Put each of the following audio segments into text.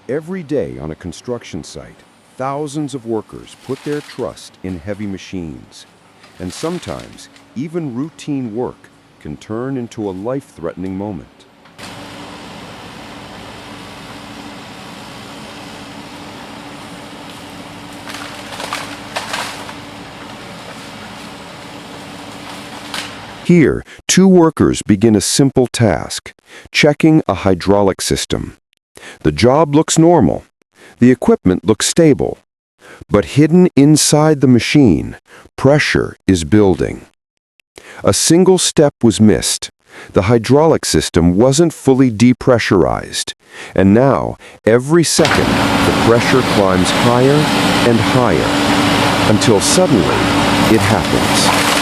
Every day on a construction site, thousands of workers put their trust in heavy machines. And sometimes, even routine work can turn into a life-threatening moment. Here, two workers begin a simple task, checking a hydraulic system. The job looks normal. The equipment looks stable. But hidden inside the machine, pressure is building. A single step was missed. The hydraulic system wasn't fully depressurized. And now, every second, the pressure climbs higher and higher, until suddenly, it happens.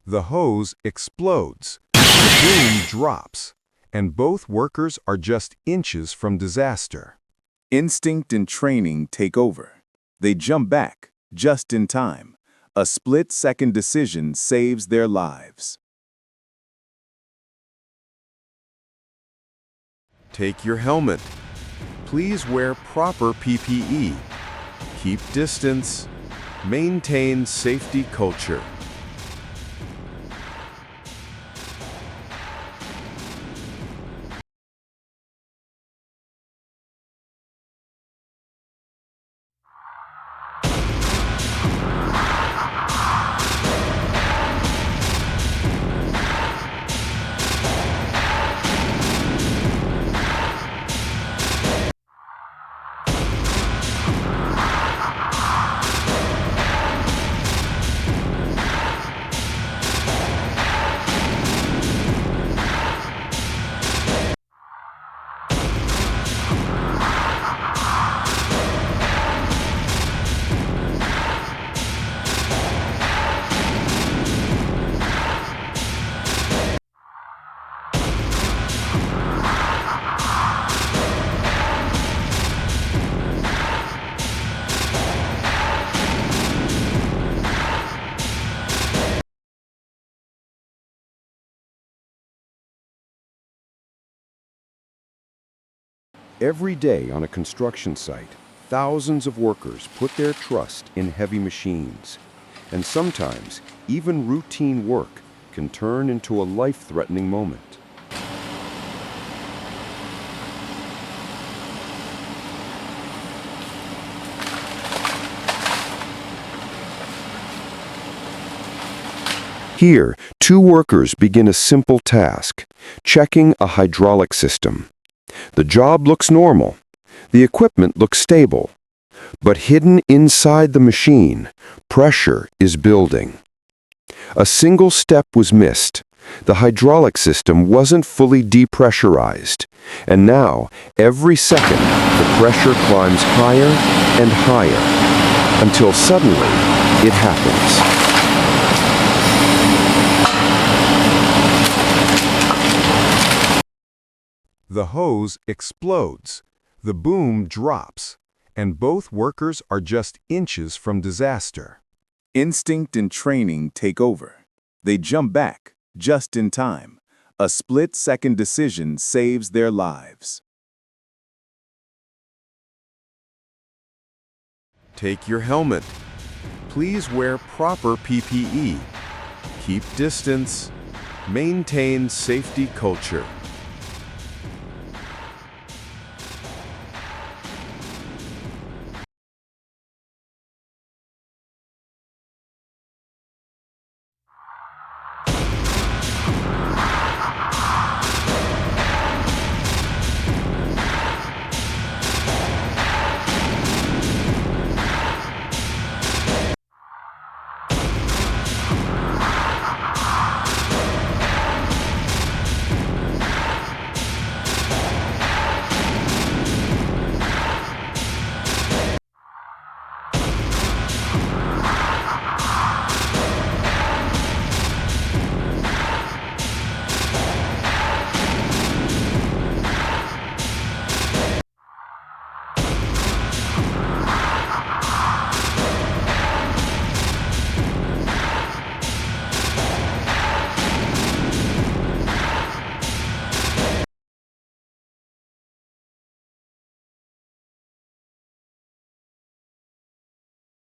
The hose explodes, the boom drops, and both workers are just inches from disaster. Instinct and training take over. They jump back, just in time. A split-second decision saves their lives. Take your helmet. Please wear proper PPE. Keep distance. Maintain safety culture. Every day on a construction site, thousands of workers put their trust in heavy machines. And sometimes, even routine work can turn into a life-threatening moment. Here, two workers begin a simple task, checking a hydraulic system. The job looks normal. The equipment looks stable. But hidden inside the machine, pressure is building. A single step was missed. The hydraulic system wasn't fully depressurized. And now, every second, the pressure climbs higher and higher, until suddenly, it happens. The hose explodes, the boom drops, and both workers are just inches from disaster. Instinct and training take over. They jump back, just in time. A split-second decision saves their lives. Take your helmet. Please wear proper PPE. Keep distance. Maintain safety culture.